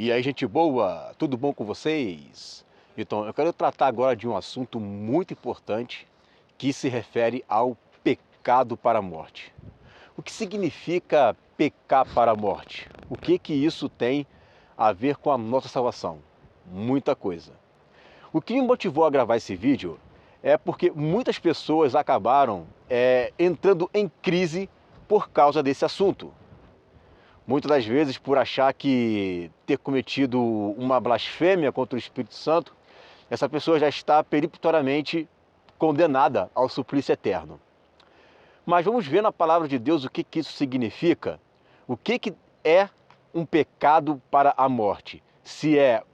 E aí, gente boa, tudo bom com vocês? Então, eu quero tratar agora de um assunto muito importante que se refere ao pecado para a morte. O que significa pecar para a morte? O que isso tem a ver com a nossa salvação? Muita coisa. O que me motivou a gravar esse vídeo é porque muitas pessoas acabaram entrando em crise por causa desse assunto. Muitas das vezes por achar que ter cometido uma blasfêmia contra o Espírito Santo, essa pessoa já está peremptoriamente condenada ao suplício eterno. Mas vamos ver na palavra de Deus o que isso significa. O que é um pecado para a morte? Se é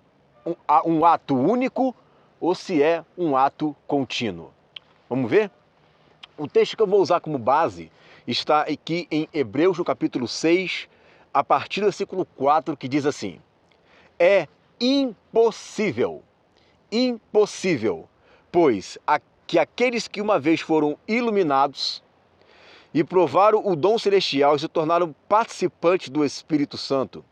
um ato único ou se é um ato contínuo. Vamos ver? O texto que eu vou usar como base está aqui em Hebreus, no capítulo 6, a partir do versículo 4, que diz assim: é impossível, pois que aqueles que uma vez foram iluminados e provaram o dom celestial e se tornaram participantes do Espírito Santo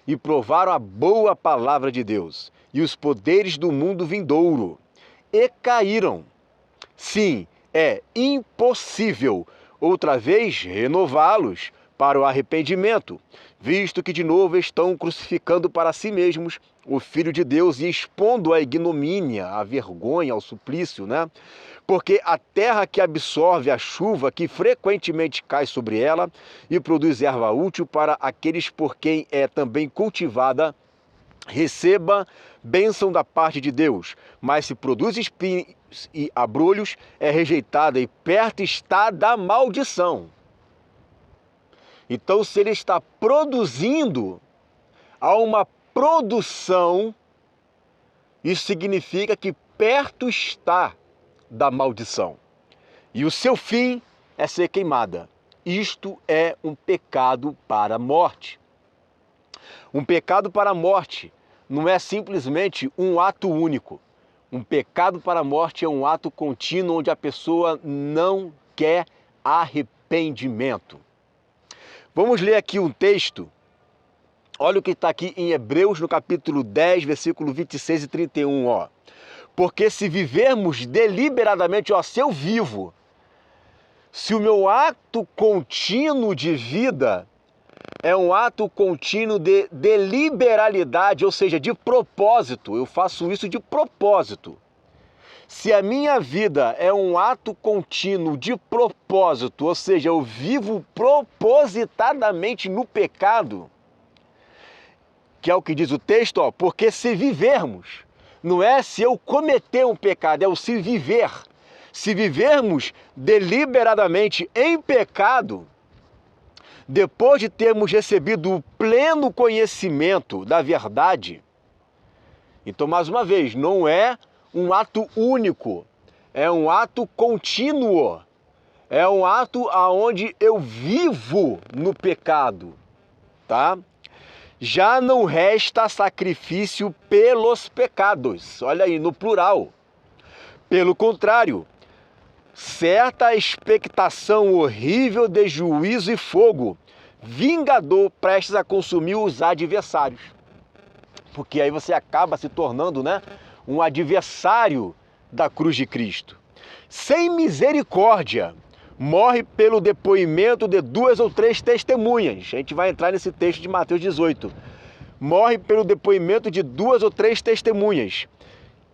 e provaram a boa palavra de Deus e os poderes do mundo vindouro e caíram. Sim, é impossível outra vez renová-los para o arrependimento, visto que de novo estão crucificando para si mesmos o Filho de Deus e expondo a ignomínia, a vergonha, ao suplício, né? Porque a terra que absorve a chuva que frequentemente cai sobre ela e produz erva útil para aqueles por quem é também cultivada, receba bênção da parte de Deus, mas se produz espinhos e abrolhos, é rejeitada e perto está da maldição. Então, se ele está produzindo, há uma produção, isso significa que perto está da maldição. E o seu fim é ser queimada. Isto é um pecado para a morte. Um pecado para a morte não é simplesmente um ato único. Um pecado para a morte é um ato contínuo onde a pessoa não quer arrependimento. Vamos ler aqui um texto. Olha o que está aqui em Hebreus, no capítulo 10, versículo 26 e 31, ó. Porque se vivermos deliberadamente, ó, se eu vivo, se o meu ato contínuo de vida é um ato contínuo de deliberalidade, ou seja, de propósito, eu faço isso de propósito. Se a minha vida é um ato contínuo de propósito, ou seja, eu vivo propositadamente no pecado, que é o que diz o texto, ó, porque se vivermos, não é se eu cometer um pecado, é o se viver. Se vivermos deliberadamente em pecado, depois de termos recebido o pleno conhecimento da verdade, então, mais uma vez, não é um ato único, é um ato contínuo, é um ato onde eu vivo no pecado, tá? Já não resta sacrifício pelos pecados, olha aí, no plural. Pelo contrário, certa expectação horrível de juízo e fogo, vingador prestes a consumir os adversários. Porque aí você acaba se tornando, né, um adversário da cruz de Cristo. Sem misericórdia, morre pelo depoimento de 2 ou 3 testemunhas. A gente vai entrar nesse texto de Mateus 18. Morre pelo depoimento de 2 ou 3 testemunhas.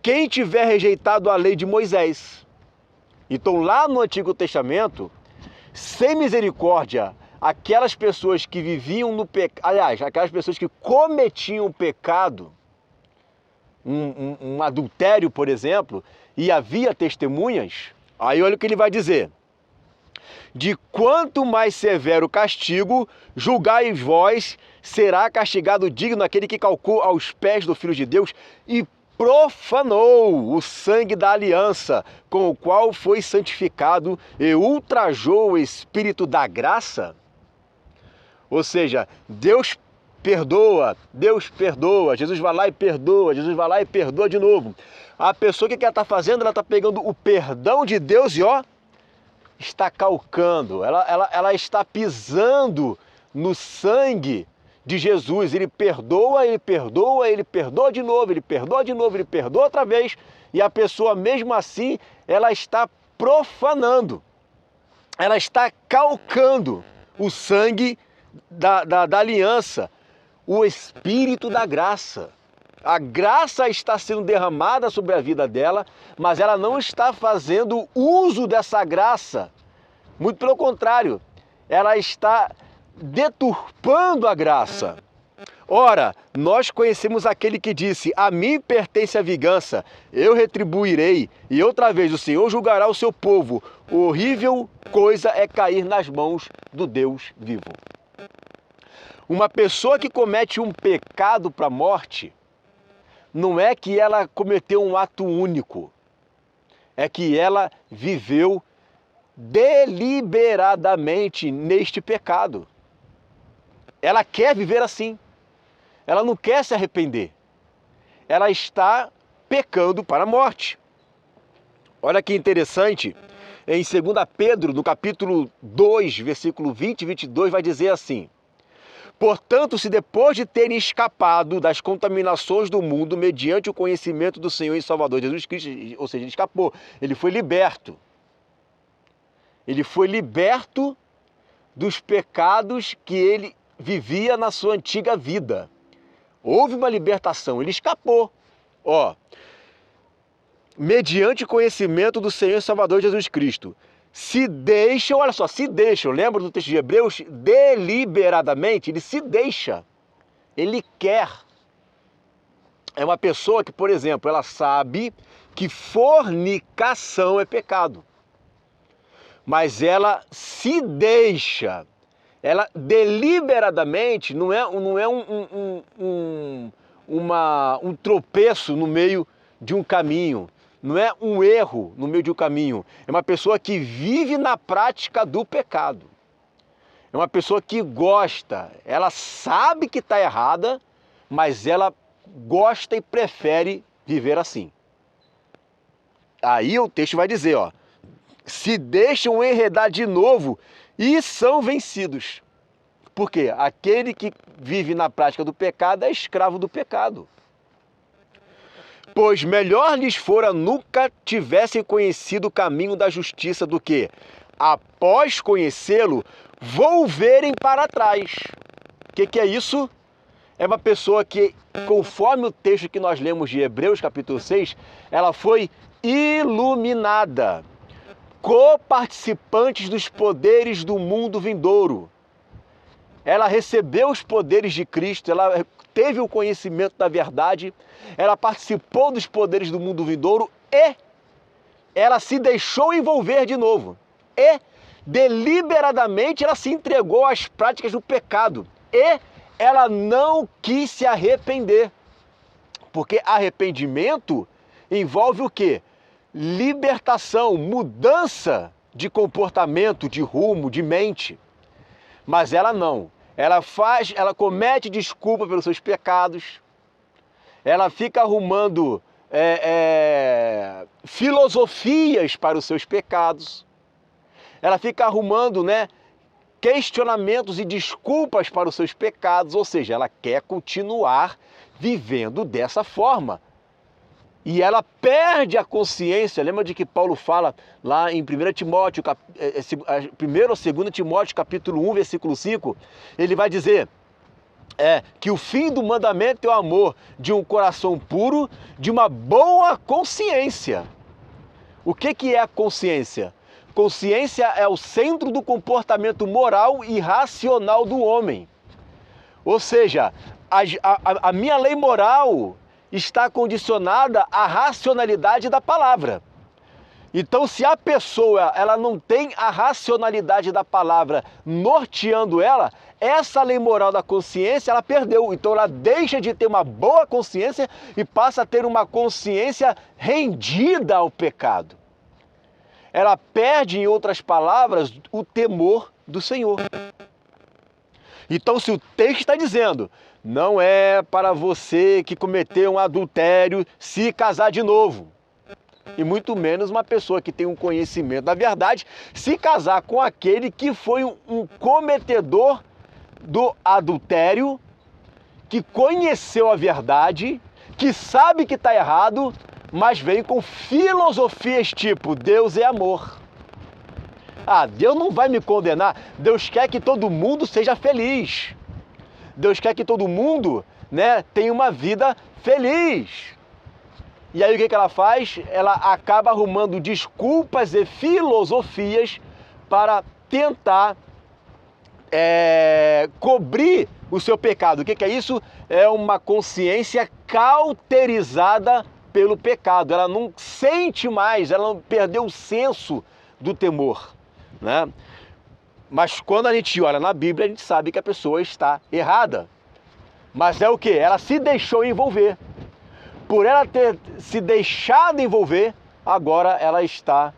Quem tiver rejeitado a lei de Moisés. Então, lá no Antigo Testamento, sem misericórdia, aquelas pessoas que viviam no pecado, aliás, aquelas pessoas que cometiam pecado, um adultério, por exemplo, e havia testemunhas, aí olha o que ele vai dizer. De quanto mais severo castigo, julgai vós, será castigado digno aquele que calcou aos pés do Filho de Deus e profanou o sangue da aliança, com o qual foi santificado e ultrajou o Espírito da graça. Ou seja, Deus perdoa, Jesus vai lá e perdoa, Jesus vai lá e perdoa de novo. A pessoa que ela está fazendo, ela está pegando o perdão de Deus e ó, está calcando, ela está pisando no sangue de Jesus. Ele perdoa, ele perdoa, ele perdoa de novo, ele perdoa de novo, ele perdoa outra vez, e a pessoa mesmo assim, ela está profanando, ela está calcando o sangue da aliança, o Espírito da graça. A graça está sendo derramada sobre a vida dela, mas ela não está fazendo uso dessa graça. Muito pelo contrário, ela está deturpando a graça. Ora, nós conhecemos aquele que disse: a mim pertence a vingança, eu retribuirei, e outra vez o Senhor julgará o seu povo. Horrível coisa é cair nas mãos do Deus vivo. Uma pessoa que comete um pecado para a morte, não é que ela cometeu um ato único, é que ela viveu deliberadamente neste pecado. Ela quer viver assim. Ela não quer se arrepender. Ela está pecando para a morte. Olha que interessante, em 2 Pedro, no capítulo 2, versículo 20 e 22, vai dizer assim: portanto, se depois de terem escapado das contaminações do mundo mediante o conhecimento do Senhor e Salvador Jesus Cristo, ou seja, ele escapou, ele foi liberto. Ele foi liberto dos pecados que ele vivia na sua antiga vida. Houve uma libertação, ele escapou. Mediante o conhecimento do Senhor e Salvador Jesus Cristo. Se deixam, olha só, se deixam, lembra do texto de Hebreus? Deliberadamente, ele se deixa. Ele quer. É uma pessoa que, por exemplo, ela sabe que fornicação é pecado. Mas ela se deixa. Ela deliberadamente não é um tropeço no meio de um caminho, não é um erro no meio de um caminho. É uma pessoa que vive na prática do pecado. É uma pessoa que gosta, ela sabe que está errada, mas ela gosta e prefere viver assim. Aí o texto vai dizer, se deixam enredar de novo e são vencidos. Por quê? Aquele que vive na prática do pecado é escravo do pecado. Pois melhor lhes fora nunca tivessem conhecido o caminho da justiça do que, após conhecê-lo, volverem para trás. O que é isso? É uma pessoa que, conforme o texto que nós lemos de Hebreus capítulo 6, ela foi iluminada, coparticipantes dos poderes do mundo vindouro. Ela recebeu os poderes de Cristo, ela teve o conhecimento da verdade, ela participou dos poderes do mundo vindouro e ela se deixou envolver de novo. E deliberadamente ela se entregou às práticas do pecado. E ela não quis se arrepender. Porque arrependimento envolve o quê? Libertação, mudança de comportamento, de rumo, de mente. Mas ela não. Ela comete desculpa pelos seus pecados. Ela fica arrumando filosofias para os seus pecados. Ela fica arrumando, questionamentos e desculpas para os seus pecados. Ou seja, ela quer continuar vivendo dessa forma. E ela perde a consciência. Lembra de que Paulo fala lá em 1 Timóteo, 1 ou 2 Timóteo, capítulo 1, versículo 5, ele vai dizer que o fim do mandamento é o amor de um coração puro, de uma boa consciência. O que é a consciência? Consciência é o centro do comportamento moral e racional do homem. Ou seja, a minha lei moral está condicionada à racionalidade da palavra. Então, se a pessoa ela não tem a racionalidade da palavra norteando ela, essa lei moral da consciência ela perdeu. Então, ela deixa de ter uma boa consciência e passa a ter uma consciência rendida ao pecado. Ela perde, em outras palavras, o temor do Senhor. Então, se o texto está dizendo, não é para você que cometeu um adultério se casar de novo. E muito menos uma pessoa que tem um conhecimento da verdade se casar com aquele que foi um cometedor do adultério que conheceu a verdade, que sabe que está errado, mas vem com filosofias tipo, Deus é amor. Ah, Deus não vai me condenar, Deus quer que todo mundo seja feliz. Deus quer que todo mundo, né, tenha uma vida feliz. E aí o que ela faz? Ela acaba arrumando desculpas e filosofias para tentar cobrir o seu pecado. O que é isso? É uma consciência cauterizada pelo pecado. Ela não sente mais, ela não perdeu o senso do temor, né? Mas quando a gente olha na Bíblia, a gente sabe que a pessoa está errada. Mas é o quê? Ela se deixou envolver. Por ela ter se deixado envolver, agora ela está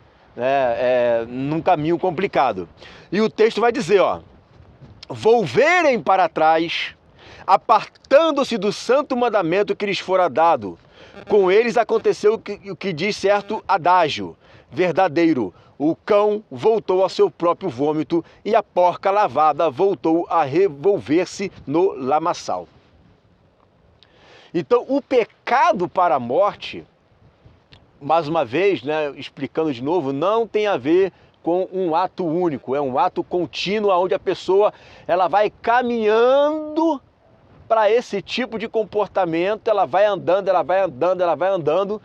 num caminho complicado. E o texto vai dizer, ó, volverem para trás, apartando-se do santo mandamento que lhes fora dado. Com eles aconteceu o que diz certo adágio, verdadeiro. O cão voltou ao seu próprio vômito e a porca lavada voltou a revolver-se no lamaçal. Então, o pecado para a morte, mais uma vez, né, explicando de novo, não tem a ver com um ato único, é um ato contínuo onde a pessoa ela vai caminhando para esse tipo de comportamento, ela vai andando, ela vai andando, ela vai andando,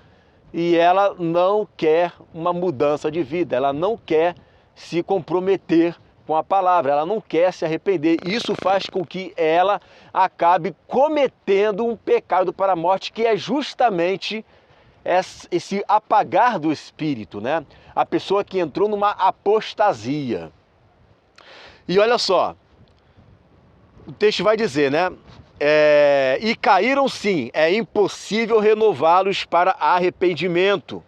e ela não quer uma mudança de vida, ela não quer se comprometer com a palavra, ela não quer se arrepender. Isso faz com que ela acabe cometendo um pecado para a morte, que é justamente esse apagar do espírito, né? A pessoa que entrou numa apostasia. E olha só, o texto vai dizer, né? E caíram sim, é impossível renová-los para arrependimento.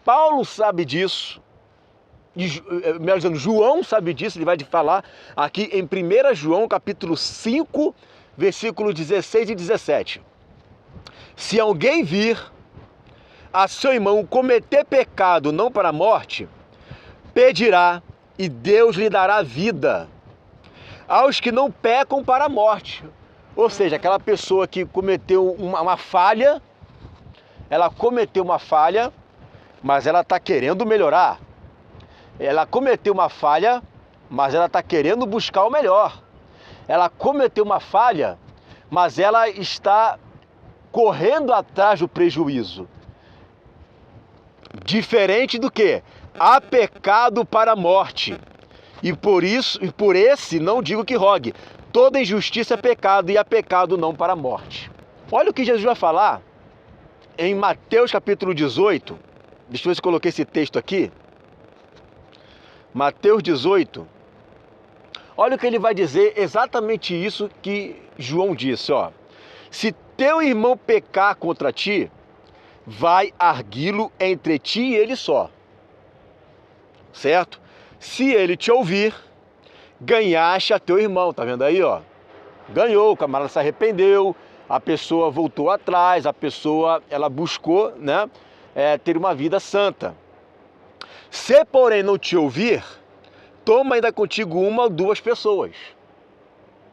Paulo sabe disso, melhor dizendo, João sabe disso, ele vai falar aqui em 1 João capítulo 5, versículos 16 e 17. Se alguém vir a seu irmão cometer pecado não para a morte, pedirá e Deus lhe dará vida aos que não pecam para a morte. Ou seja, aquela pessoa que cometeu uma falha, ela cometeu uma falha, mas ela está querendo melhorar. Ela cometeu uma falha, mas ela está querendo buscar o melhor. Ela cometeu uma falha, mas ela está correndo atrás do prejuízo. Diferente do que? Há pecado para a morte. E por isso, e por esse não digo que rogue. Toda injustiça é pecado e há pecado não para a morte. Olha o que Jesus vai falar em Mateus capítulo 18. Deixa eu ver se eu coloquei esse texto aqui. Mateus 18. Olha o que ele vai dizer, exatamente isso que João disse, ó. Se teu irmão pecar contra ti, vai arguí-lo entre ti e ele só. Certo? Se ele te ouvir, ganhaste a teu irmão, tá vendo aí, ó? Ganhou, o camarada se arrependeu, a pessoa voltou atrás, a pessoa, ela buscou, né, ter uma vida santa. Se, porém, não te ouvir, toma ainda contigo uma ou duas pessoas.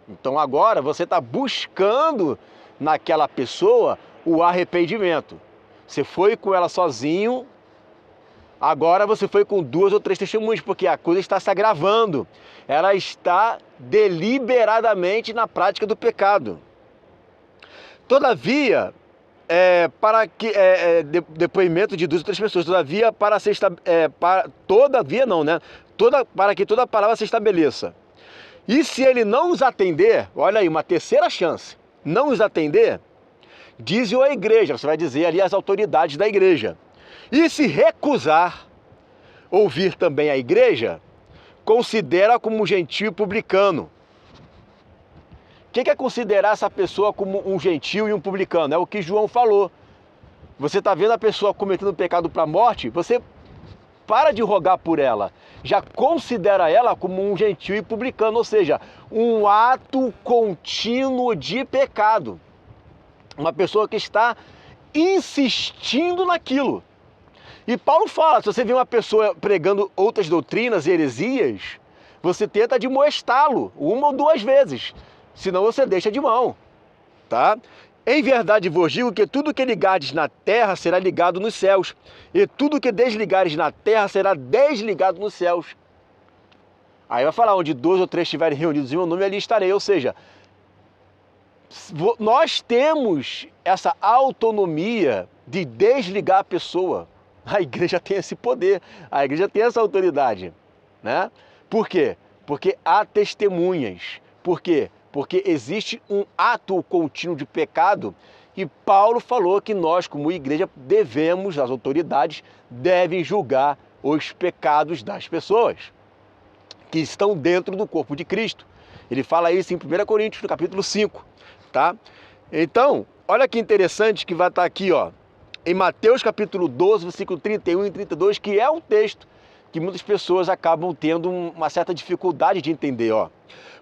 Então agora você está buscando naquela pessoa o arrependimento. Você foi com ela sozinho, agora você foi com 2 ou 3 testemunhas, porque a coisa está se agravando. Ela está deliberadamente na prática do pecado. Todavia, depoimento de 2 ou 3 pessoas, todavia para que toda palavra se estabeleça. E se ele não os atender, olha aí, uma terceira chance, não os atender, diz-o à igreja, você vai dizer ali às autoridades da igreja. E se recusar ouvir também a igreja, considera como um gentio publicano. O que é considerar essa pessoa como um gentio e um publicano? É o que João falou. Você está vendo a pessoa cometendo pecado para a morte, você para de rogar por ela. Já considera ela como um gentio e publicano, ou seja, um ato contínuo de pecado. Uma pessoa que está insistindo naquilo. E Paulo fala, se você vê uma pessoa pregando outras doutrinas e heresias, você tenta admoestá-lo 1 ou 2 vezes. senão você deixa de mão, tá? Em verdade vos digo que tudo que ligardes na terra será ligado nos céus, e tudo que desligares na terra será desligado nos céus. Aí vai falar, onde 2 ou 3 estiverem reunidos em meu nome, ali estarei. Ou seja, nós temos essa autonomia de desligar a pessoa. A igreja tem esse poder, a igreja tem essa autoridade, né? Por quê? Porque há testemunhas. Por quê? Porque existe um ato contínuo de pecado e Paulo falou que nós, como igreja, devemos, as autoridades, devem julgar os pecados das pessoas que estão dentro do corpo de Cristo. Ele fala isso em 1 Coríntios, no capítulo 5, tá? Então, olha que interessante que vai estar aqui, ó, em Mateus capítulo 12, versículo 31 e 32, que é um texto que muitas pessoas acabam tendo uma certa dificuldade de entender, ó.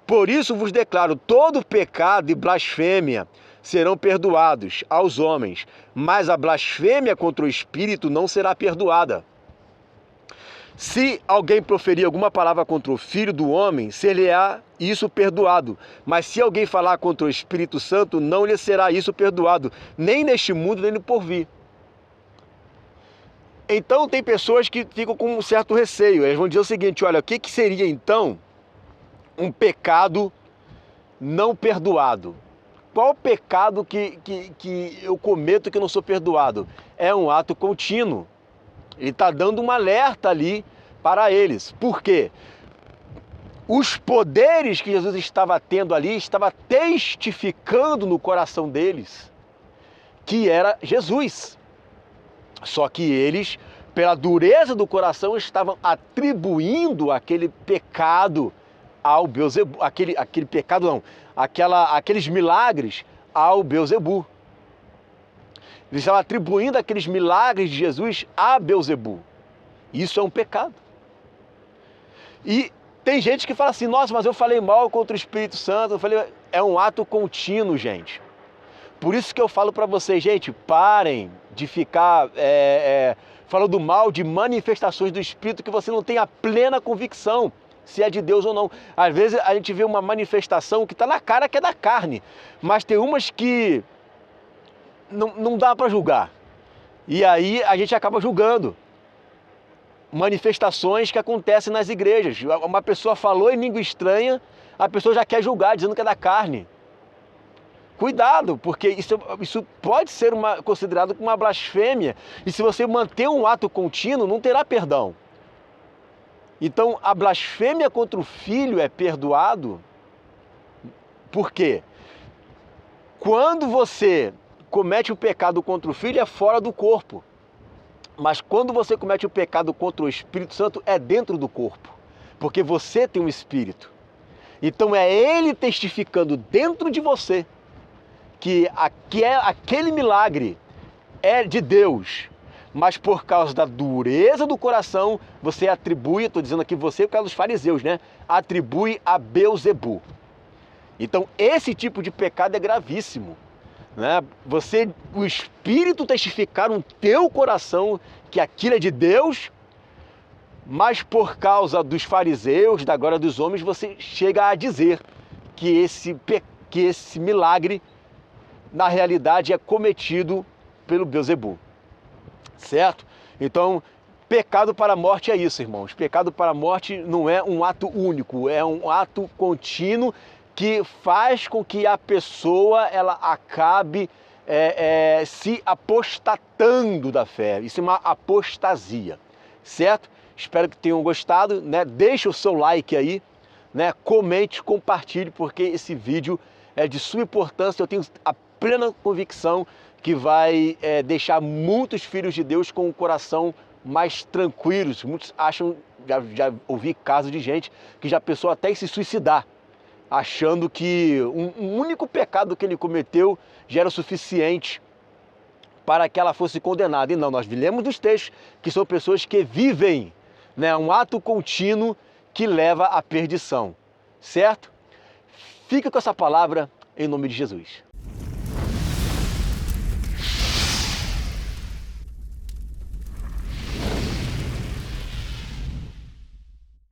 Por isso vos declaro, todo pecado e blasfêmia serão perdoados aos homens, mas a blasfêmia contra o Espírito não será perdoada. Se alguém proferir alguma palavra contra o Filho do Homem, ser-lhe-á isso perdoado. Mas se alguém falar contra o Espírito Santo, não lhe será isso perdoado, nem neste mundo, nem no porvir. Então tem pessoas que ficam com um certo receio. Eles vão dizer o seguinte, olha, o que seria então um pecado não perdoado? Qual o pecado que eu cometo que eu não sou perdoado? É um ato contínuo. Ele está dando um alerta ali para eles. Por quê? Os poderes que Jesus estava tendo ali, estava testificando no coração deles que era Jesus. Só que eles, pela dureza do coração, estavam atribuindo aquele pecado ao Beelzebu, aquele pecado não, aqueles milagres ao Beelzebu. Eles estavam atribuindo aqueles milagres de Jesus a Beelzebu. Isso é um pecado. E tem gente que fala assim, nossa, mas eu falei mal contra o Espírito Santo. É um ato contínuo, gente. Por isso que eu falo para vocês, gente, parem de ficar falando mal de manifestações do Espírito que você não tem a plena convicção se é de Deus ou não. Às vezes a gente vê uma manifestação que está na cara que é da carne, mas tem umas que não dá para julgar. E aí a gente acaba julgando manifestações que acontecem nas igrejas. Uma pessoa falou em língua estranha, a pessoa já quer julgar, dizendo que é da carne. Cuidado, porque isso pode ser considerado como uma blasfêmia. E se você manter um ato contínuo, não terá perdão. Então, a blasfêmia contra o Filho é perdoado. Por quê? Quando você comete o pecado contra o Filho, é fora do corpo. Mas quando você comete o pecado contra o Espírito Santo, é dentro do corpo. Porque você tem um Espírito. Então, é Ele testificando dentro de você que aquele milagre é de Deus, mas por causa da dureza do coração, você atribui, estou dizendo aqui você por causa dos fariseus, né? Atribui a Beelzebu. Então esse tipo de pecado é gravíssimo, né? O Espírito testificar no teu coração que aquilo é de Deus, mas por causa dos fariseus, da glória dos homens, você chega a dizer que esse milagre na realidade é cometido pelo Beelzebu, certo? Então, pecado para a morte é isso, irmãos. Pecado para a morte não é um ato único, é um ato contínuo que faz com que a pessoa ela acabe se apostatando da fé. Isso é uma apostasia, certo? Espero que tenham gostado, né? Deixa o seu like aí, né? Comente, compartilhe, porque esse vídeo é de suma importância. Eu tenho a plena convicção que vai deixar muitos filhos de Deus com o coração mais tranquilos. Muitos acham, já ouvi casos de gente que já pensou até em se suicidar, achando que um único pecado que ele cometeu já era o suficiente para que ela fosse condenada. E não, nós lemos dos textos que são pessoas que vivem, né, um ato contínuo que leva à perdição, certo? Fica com essa palavra em nome de Jesus.